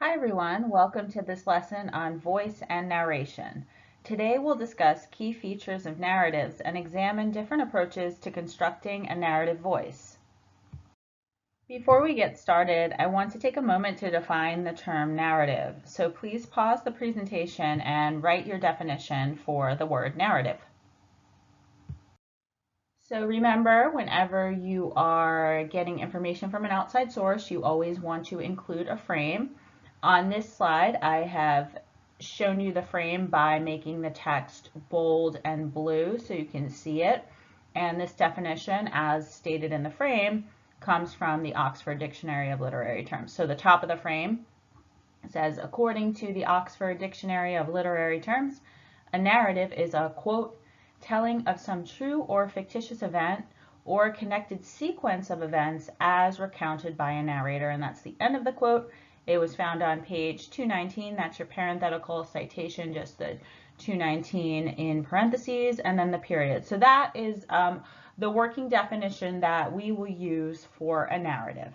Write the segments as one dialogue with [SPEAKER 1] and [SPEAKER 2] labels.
[SPEAKER 1] Hi everyone, welcome to this lesson on voice and narration. Today we'll discuss key features of narratives and examine different approaches to constructing a narrative voice. Before we get started, I want to take a moment to define the term narrative. So please pause the presentation and write your definition for the word narrative. So remember, whenever you are getting information from an outside source, you always want to include a frame. On this slide, I have shown you the frame by making the text bold and blue so you can see it. And this definition, as stated in the frame, comes from the Oxford Dictionary of Literary Terms. So the top of the frame says, according to the Oxford Dictionary of Literary Terms, a narrative is a, quote, telling of some true or fictitious event or connected sequence of events as recounted by a narrator. And that's the end of the quote. It was found on page 219. That's your parenthetical citation, just the 219 in parentheses, and then the period. So that is the working definition that we will use for a narrative.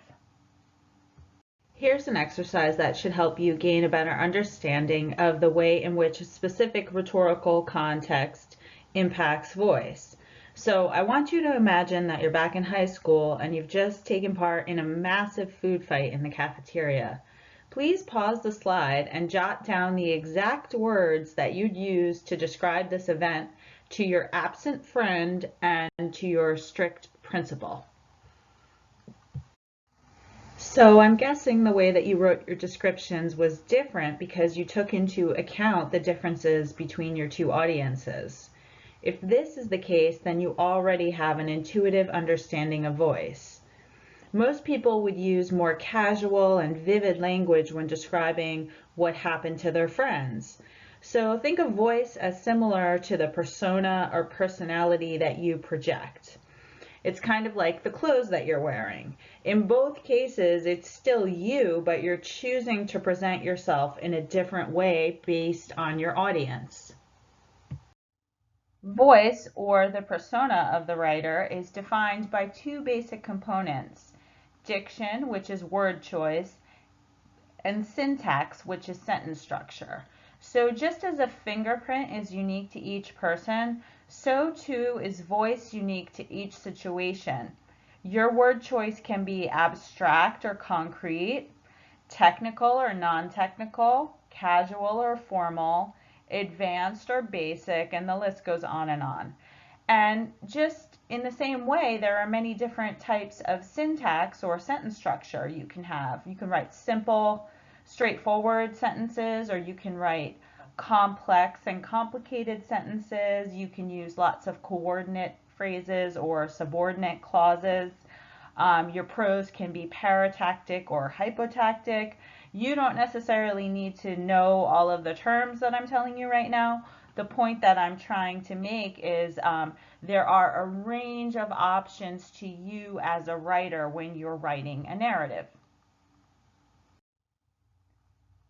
[SPEAKER 1] Here's an exercise that should help you gain a better understanding of the way in which a specific rhetorical context impacts voice. So I want you to imagine that you're back in high school and you've just taken part in a massive food fight in the cafeteria. Please pause the slide and jot down the exact words that you'd use to describe this event to your absent friend and to your strict principal. So I'm guessing the way that you wrote your descriptions was different because you took into account the differences between your two audiences. If this is the case, then you already have an intuitive understanding of voice. Most people would use more casual and vivid language when describing what happened to their friends. So think of voice as similar to the persona or personality that you project. It's kind of like the clothes that you're wearing. In both cases, it's still you, but you're choosing to present yourself in a different way based on your audience. Voice, or the persona of the writer, is defined by two basic components: diction, which is word choice, and syntax, which is sentence structure. So just as a fingerprint is unique to each person, so too is voice unique to each situation. Your word choice can be abstract or concrete, technical or non-technical, casual or formal, advanced or basic, and the list goes on and on. And just in the same way, there are many different types of syntax or sentence structure you can have. You can write simple, straightforward sentences, or you can write complex and complicated sentences. You can use lots of coordinate phrases or subordinate clauses. Your prose can be paratactic or hypotactic. You don't necessarily need to know all of the terms that I'm telling you right now. The point that I'm trying to make is there are a range of options to you as a writer when you're writing a narrative.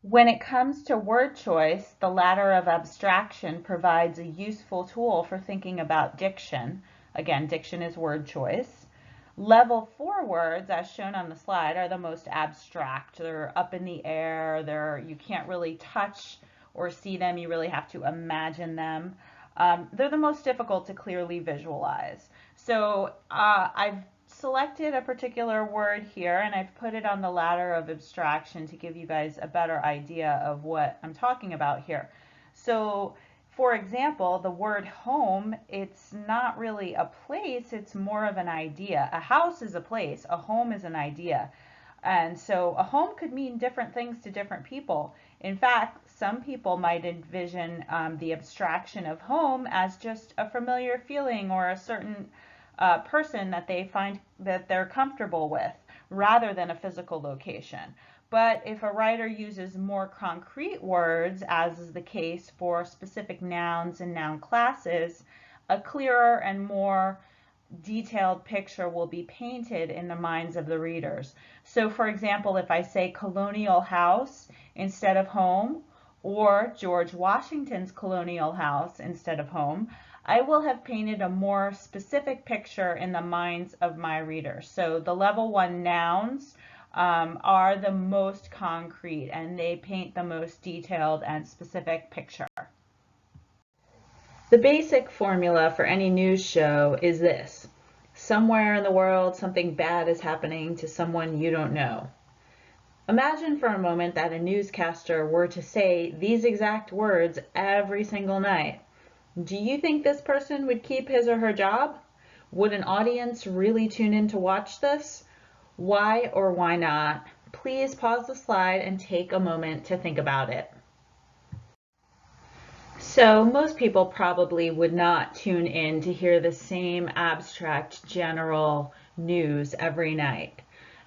[SPEAKER 1] When it comes to word choice, the ladder of abstraction provides a useful tool for thinking about diction. Again, diction is word choice. Level 4 words, as shown on the slide, are the most abstract. They're up in the air. You can't really touch or see them. You really have to imagine them. They're the most difficult to clearly visualize. So I've selected a particular word here and I've put it on the ladder of abstraction to give you guys a better idea of what I'm talking about here. So for example, the word home, it's not really a place, it's more of an idea. A house is a place, a home is an idea. And so a home could mean different things to different people. In fact, some people might envision the abstraction of home as just a familiar feeling or a certain person that they find that they're comfortable with, rather than a physical location. But if a writer uses more concrete words, as is the case for specific nouns and noun classes, a clearer and more detailed picture will be painted in the minds of the readers. So for example, if I say colonial house instead of home, or George Washington's colonial house instead of home, I will have painted a more specific picture in the minds of my readers. So the level 1 nouns are the most concrete, and they paint the most detailed and specific picture. The basic formula for any news show is this: somewhere in the world something bad is happening to someone you don't know. Imagine for a moment that a newscaster were to say these exact words every single night. Do you think this person would keep his or her job? Would an audience really tune in to watch this? Why or why not? Please pause the slide and take a moment to think about it. So most people probably would not tune in to hear the same abstract general news every night.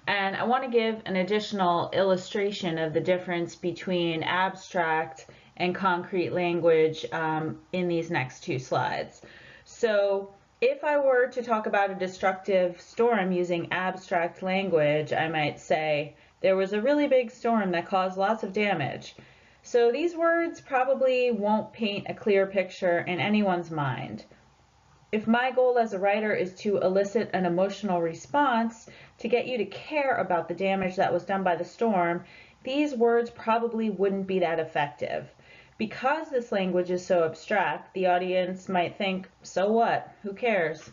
[SPEAKER 1] And I want to give an additional illustration of the difference between abstract and concrete language in these next two slides. So if I were to talk about a destructive storm using abstract language, I might say, there was a really big storm that caused lots of damage. So these words probably won't paint a clear picture in anyone's mind. If my goal as a writer is to elicit an emotional response to get you to care about the damage that was done by the storm, these words probably wouldn't be that effective. Because this language is so abstract, the audience might think, so what? Who cares?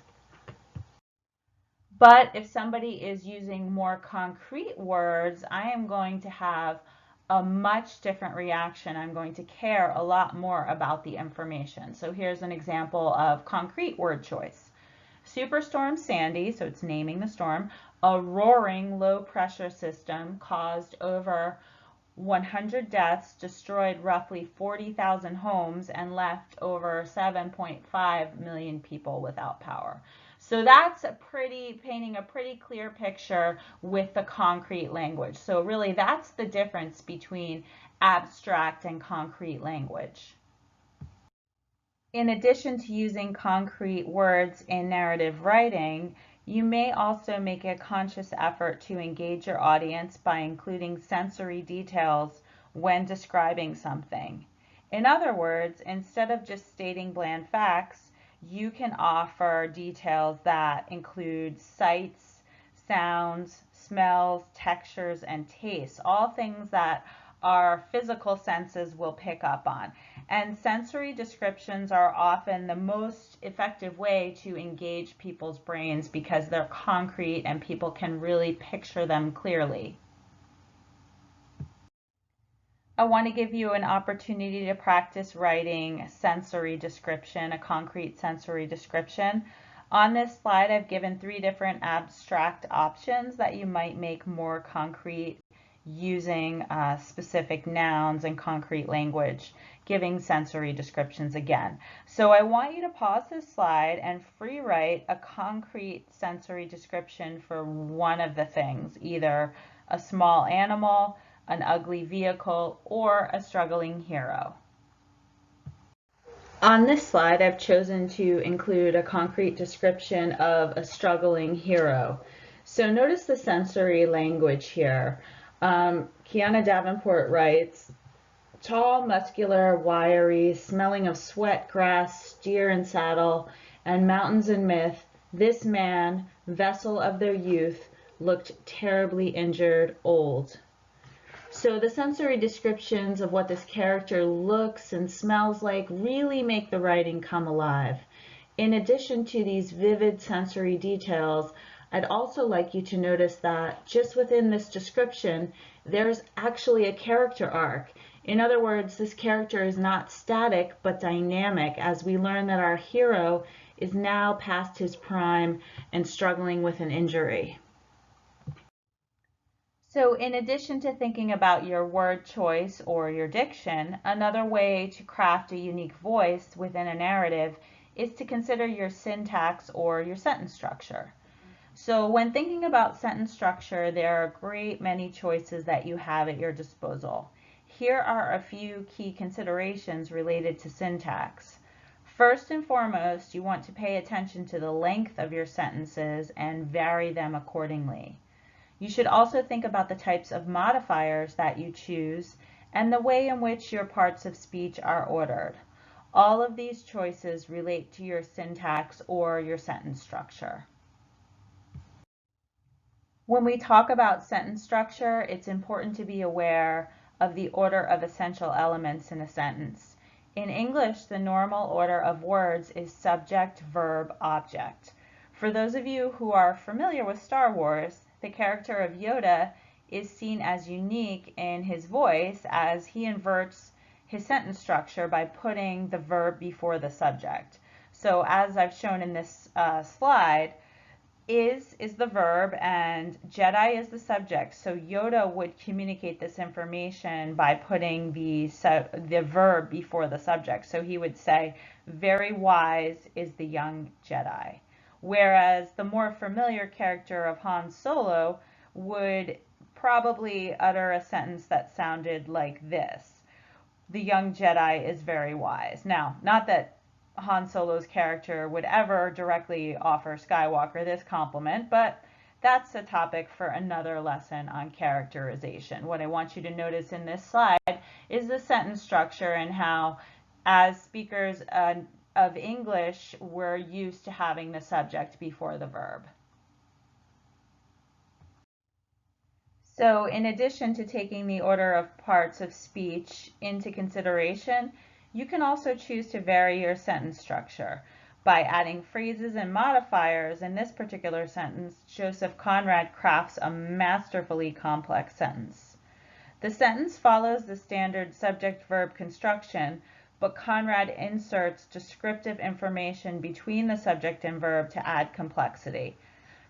[SPEAKER 1] But if somebody is using more concrete words, I am going to have a much different reaction. I'm going to care a lot more about the information. So here's an example of concrete word choice. Superstorm Sandy, so it's naming the storm, a roaring low pressure system caused over 100 deaths, destroyed roughly 40,000 homes, and left over 7.5 million people without power. So that's painting a pretty clear picture with the concrete language. So really that's the difference between abstract and concrete language. In addition to using concrete words in narrative writing, you may also make a conscious effort to engage your audience by including sensory details when describing something. In other words, instead of just stating bland facts, you can offer details that include sights, sounds, smells, textures, and tastes, all things that our physical senses will pick up on. And sensory descriptions are often the most effective way to engage people's brains because they're concrete and people can really picture them clearly. I want to give you an opportunity to practice writing sensory description, a concrete sensory description. On this slide, I've given 3 different abstract options that you might make more concrete using specific nouns and concrete language, giving sensory descriptions again. So I want you to pause this slide and free write a concrete sensory description for one of the things, either a small animal, an ugly vehicle, or a struggling hero. On this slide, I've chosen to include a concrete description of a struggling hero. So notice the sensory language here. Kiana Davenport writes, tall, muscular, wiry, smelling of sweat, grass, steer and saddle, and mountains and myth, this man, vessel of their youth, looked terribly injured, old. So the sensory descriptions of what this character looks and smells like really make the writing come alive. In addition to these vivid sensory details, I'd also like you to notice that just within this description, there's actually a character arc. In other words, this character is not static but dynamic as we learn that our hero is now past his prime and struggling with an injury. So in addition to thinking about your word choice or your diction, another way to craft a unique voice within a narrative is to consider your syntax or your sentence structure. So when thinking about sentence structure, there are a great many choices that you have at your disposal. Here are a few key considerations related to syntax. First and foremost, you want to pay attention to the length of your sentences and vary them accordingly. You should also think about the types of modifiers that you choose and the way in which your parts of speech are ordered. All of these choices relate to your syntax or your sentence structure. When we talk about sentence structure, it's important to be aware of the order of essential elements in a sentence. In English, the normal order of words is subject, verb, object. For those of you who are familiar with Star Wars, the character of Yoda is seen as unique in his voice as he inverts his sentence structure by putting the verb before the subject. So as I've shown in this slide, is the verb and Jedi is the subject. So Yoda would communicate this information by putting the verb before the subject. So he would say, very wise is the young Jedi. Whereas the more familiar character of Han Solo would probably utter a sentence that sounded like this. The young Jedi is very wise. Now, not that Han Solo's character would ever directly offer Skywalker this compliment, but that's a topic for another lesson on characterization. What I want you to notice in this slide is the sentence structure and how, as speakers of English, we're used to having the subject before the verb. So in addition to taking the order of parts of speech into consideration, you can also choose to vary your sentence structure. By adding phrases and modifiers in this particular sentence, Joseph Conrad crafts a masterfully complex sentence. The sentence follows the standard subject-verb construction, but Conrad inserts descriptive information between the subject and verb to add complexity.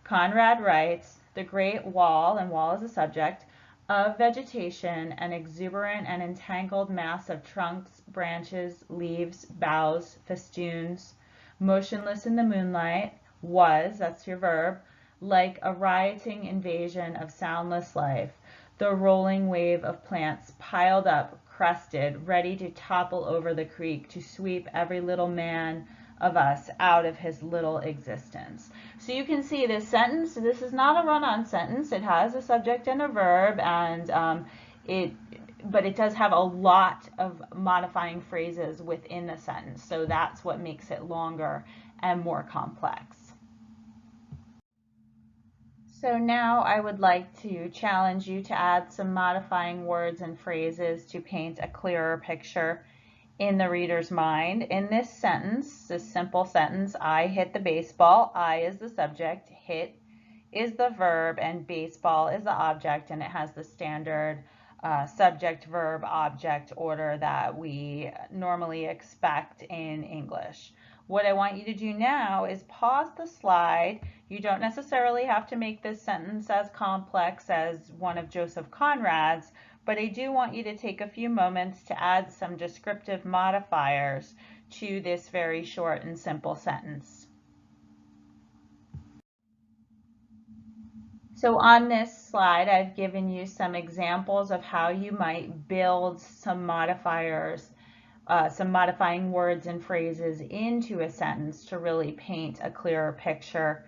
[SPEAKER 1] Conrad writes, the great wall, and wall is a subject, of vegetation, an exuberant and entangled mass of trunks, branches, leaves, boughs, festoons, motionless in the moonlight, was, that's your verb, like a rioting invasion of soundless life, the rolling wave of plants piled up, crested, ready to topple over the creek to sweep every little man of us out of his little existence. So you can see this sentence, this is not a run-on sentence. It has a subject and a verb, and but it does have a lot of modifying phrases within the sentence. So that's what makes it longer and more complex. So now I would like to challenge you to add some modifying words and phrases to paint a clearer picture in the reader's mind. In this sentence, this simple sentence, I hit the baseball, I is the subject, hit is the verb, and baseball is the object, and it has the standard subject, verb, object order that we normally expect in English. What I want you to do now is pause the slide. You don't necessarily have to make this sentence as complex as one of Joseph Conrad's, but I do want you to take a few moments to add some descriptive modifiers to this very short and simple sentence. So on this slide, I've given you some examples of how you might build some modifiers, some modifying words and phrases into a sentence to really paint a clearer picture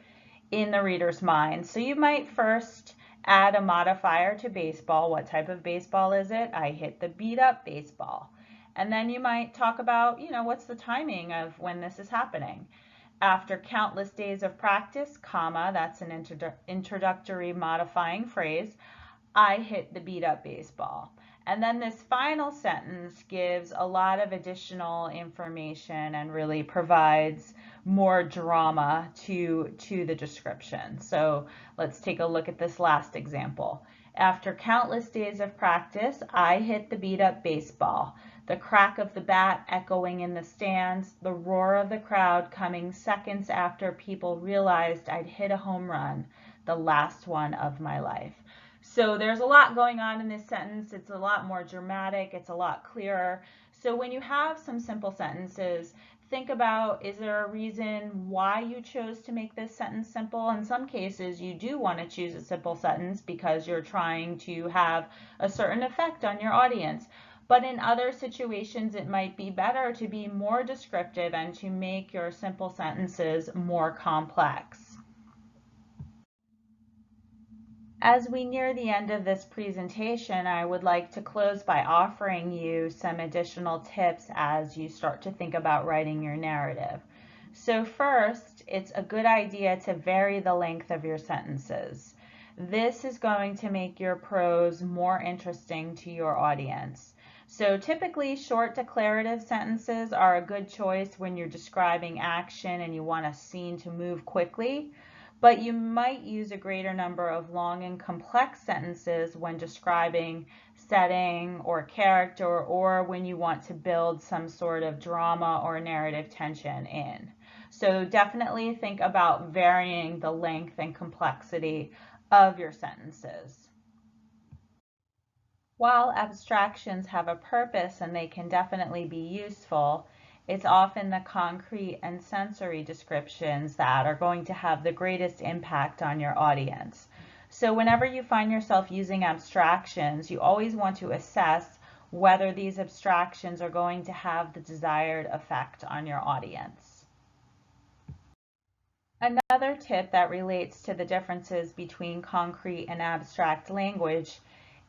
[SPEAKER 1] in the reader's mind. So you might first add a modifier to baseball. What type of baseball is it? I hit the beat up baseball. And then you might talk about, what's the timing of when this is happening? After countless days of practice, comma, that's an introductory modifying phrase, I hit the beat up baseball. And then this final sentence gives a lot of additional information and really provides more drama to the description. So let's take a look at this last example. After countless days of practice, I hit the beat up baseball. The crack of the bat echoing in the stands, the roar of the crowd coming seconds after people realized I'd hit a home run, the last one of my life. So there's a lot going on in this sentence. It's a lot more dramatic. It's a lot clearer. So when you have some simple sentences, think about, is there a reason why you chose to make this sentence simple? In some cases, you do want to choose a simple sentence because you're trying to have a certain effect on your audience. But in other situations, it might be better to be more descriptive and to make your simple sentences more complex. As we near the end of this presentation, I would like to close by offering you some additional tips as you start to think about writing your narrative. So first, it's a good idea to vary the length of your sentences. This is going to make your prose more interesting to your audience. So typically short declarative sentences are a good choice when you're describing action and you want a scene to move quickly, but you might use a greater number of long and complex sentences when describing setting or character, or when you want to build some sort of drama or narrative tension in. So definitely think about varying the length and complexity of your sentences. While abstractions have a purpose and they can definitely be useful, it's often the concrete and sensory descriptions that are going to have the greatest impact on your audience. So whenever you find yourself using abstractions, you always want to assess whether these abstractions are going to have the desired effect on your audience. Another tip that relates to the differences between concrete and abstract language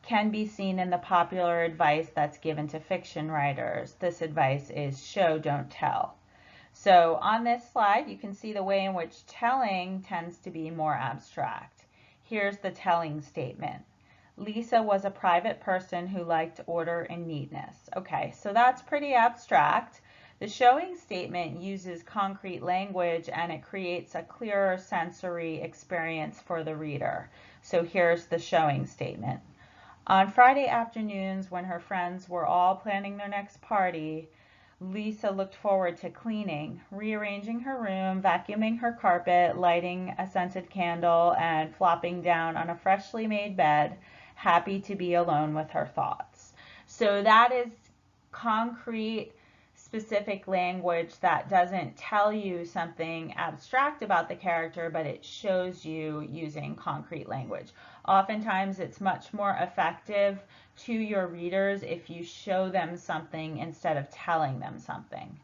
[SPEAKER 1] can be seen in the popular advice that's given to fiction writers. This advice is show, don't tell. So on this slide, you can see the way in which telling tends to be more abstract. Here's the telling statement. Lisa was a private person who liked order and neatness. Okay, so that's pretty abstract. The showing statement uses concrete language and it creates a clearer sensory experience for the reader. So here's the showing statement. On Friday afternoons, when her friends were all planning their next party, Lisa looked forward to cleaning, rearranging her room, vacuuming her carpet, lighting a scented candle, and flopping down on a freshly made bed, happy to be alone with her thoughts. So that is concrete, specific language that doesn't tell you something abstract about the character, but it shows you using concrete language. Oftentimes it's much more effective to your readers if you show them something instead of telling them something.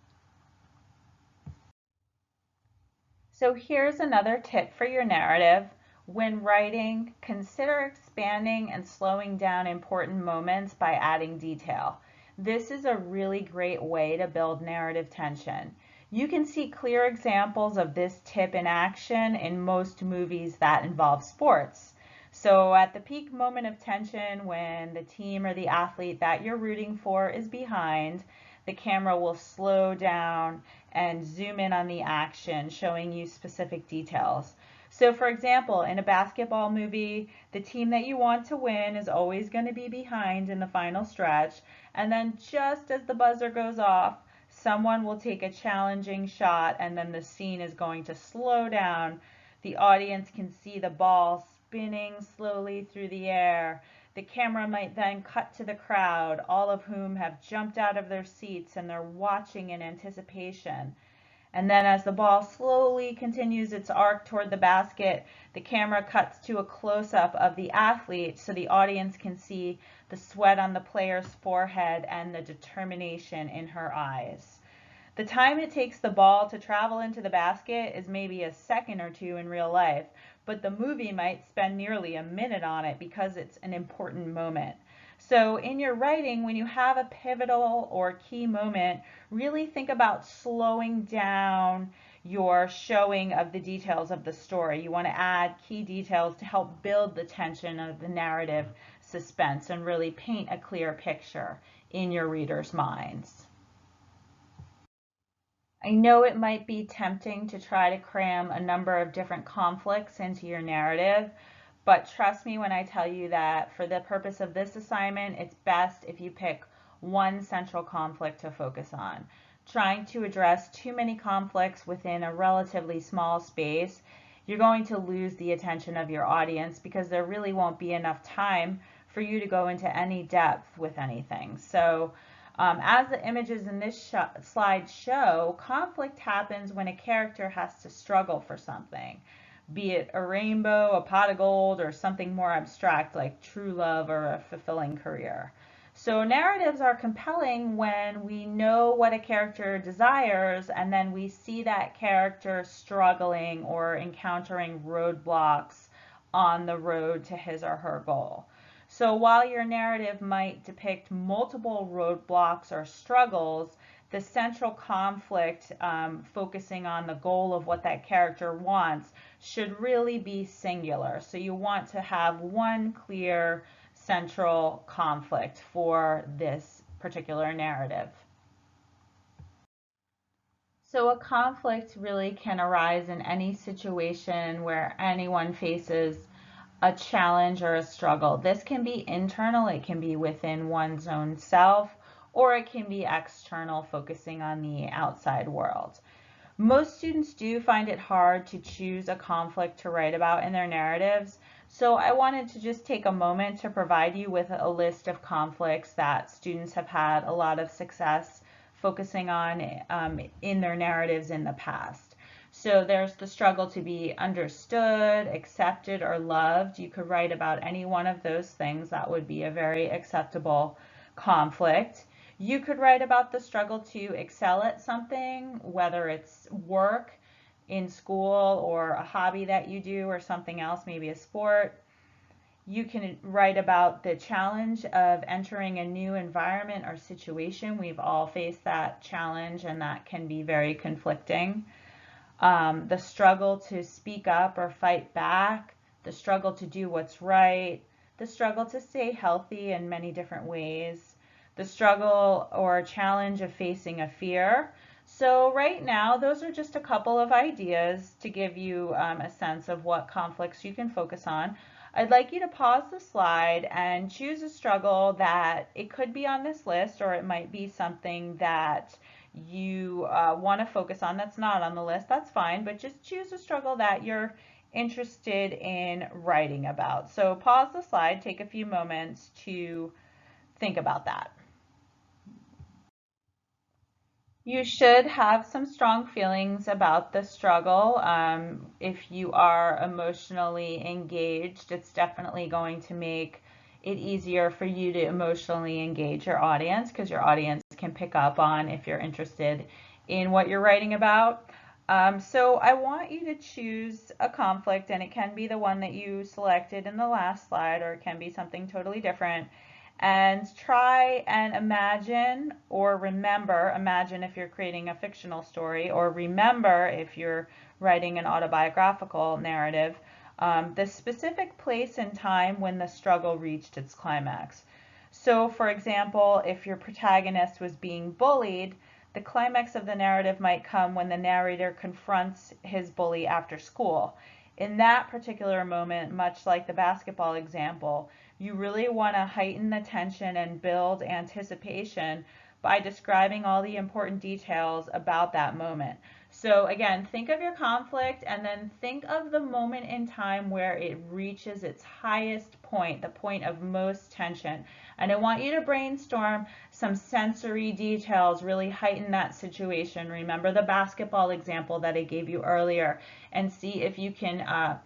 [SPEAKER 1] So here's another tip for your narrative. When writing, consider expanding and slowing down important moments by adding detail. This is a really great way to build narrative tension. You can see clear examples of this tip in action in most movies that involve sports. So at the peak moment of tension, when the team or the athlete that you're rooting for is behind, the camera will slow down and zoom in on the action, showing you specific details. So for example, in a basketball movie, the team that you want to win is always going to be behind in the final stretch, and then just as the buzzer goes off, someone will take a challenging shot, and then the scene is going to slow down. The audience can see the ball spinning slowly through the air. The camera might then cut to the crowd, all of whom have jumped out of their seats and they're watching in anticipation. And then as the ball slowly continues its arc toward the basket, the camera cuts to a close-up of the athlete so the audience can see the sweat on the player's forehead and the determination in her eyes. The time it takes the ball to travel into the basket is maybe a second or two in real life, but the movie might spend nearly a minute on it because it's an important moment. So in your writing, when you have a pivotal or key moment, really think about slowing down your showing of the details of the story. You want to add key details to help build the tension of the narrative suspense and really paint a clear picture in your readers' minds. I know it might be tempting to try to cram a number of different conflicts into your narrative, but trust me when I tell you that for the purpose of this assignment, it's best if you pick one central conflict to focus on. Trying to address too many conflicts within a relatively small space, you're going to lose the attention of your audience because there really won't be enough time for you to go into any depth with anything. So as the images in this slide show, conflict happens when a character has to struggle for something, be it a rainbow, a pot of gold, or something more abstract like true love or a fulfilling career. So narratives are compelling when we know what a character desires and then we see that character struggling or encountering roadblocks on the road to his or her goal. So while your narrative might depict multiple roadblocks or struggles, the central conflict, focusing on the goal of what that character wants, should really be singular. So you want to have one clear central conflict for this particular narrative. So a conflict really can arise in any situation where anyone faces a challenge or a struggle. This can be internal, it can be within one's own self, or it can be external, focusing on the outside world. Most students do find it hard to choose a conflict to write about in their narratives, so I wanted to just take a moment to provide you with a list of conflicts that students have had a lot of success focusing on in their narratives in the past. So there's the struggle to be understood, accepted, or loved. You could write about any one of those things. That would be a very acceptable conflict. You could write about the struggle to excel at something, whether it's work, in school, or a hobby that you do, or something else, maybe a sport. You can write about the challenge of entering a new environment or situation. We've all faced that challenge, and that can be very conflicting. The struggle to speak up or fight back, the struggle to do what's right, the struggle to stay healthy in many different ways, the struggle or challenge of facing a fear. So right now, those are just a couple of ideas to give you a sense of what conflicts you can focus on. I'd like you to pause the slide and choose a struggle that it could be on this list, or it might be something that you want to focus on that's not on the list. That's fine, but just choose a struggle that you're interested in writing about. So pause the slide, take a few moments to think about that. You should have some strong feelings about the struggle. If you are emotionally engaged, it's definitely going to make it easier for you to emotionally engage your audience, because your audience can pick up on if you're interested in what you're writing about. So I want you to choose a conflict, and it can be the one that you selected in the last slide, or it can be something totally different. And try and imagine or remember, imagine if you're creating a fictional story, or remember if you're writing an autobiographical narrative, the specific place and time when the struggle reached its climax. So for example, if your protagonist was being bullied, the climax of the narrative might come when the narrator confronts his bully after school. In that particular moment, much like the basketball example, you really want to heighten the tension and build anticipation by describing all the important details about that moment. So again, think of your conflict, and then think of the moment in time where it reaches its highest point, the point of most tension. And I want you to brainstorm some sensory details, really heighten that situation. Remember the basketball example that I gave you earlier, and see if you can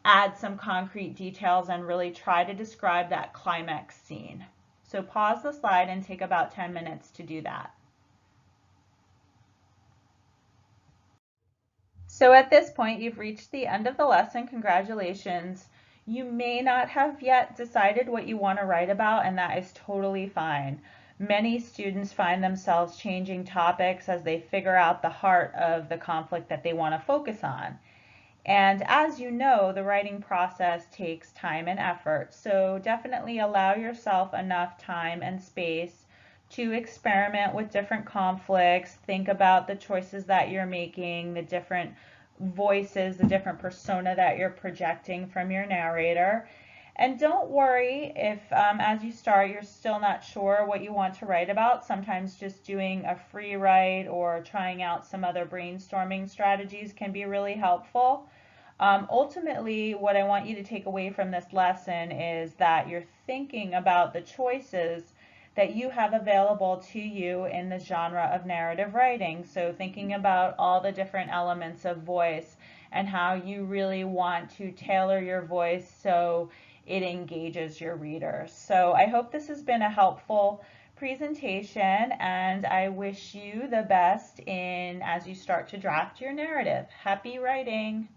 [SPEAKER 1] add some concrete details and really try to describe that climax scene. So pause the slide and take about 10 minutes to do that. So at this point, you've reached the end of the lesson. Congratulations. You may not have yet decided what you want to write about, and that is totally fine. Many students find themselves changing topics as they figure out the heart of the conflict that they want to focus on. And as you know, the writing process takes time and effort, so definitely allow yourself enough time and space to experiment with different conflicts, think about the choices that you're making, the different voices, the different persona that you're projecting from your narrator. And don't worry if as you start you're still not sure what you want to write about. Sometimes just doing a free write or trying out some other brainstorming strategies can be really helpful. Ultimately, what I want you to take away from this lesson is that you're thinking about the choices that you have available to you in the genre of narrative writing. So thinking about all the different elements of voice and how you really want to tailor your voice so it engages your readers. So I hope this has been a helpful presentation, and I wish you the best in as you start to draft your narrative. Happy writing!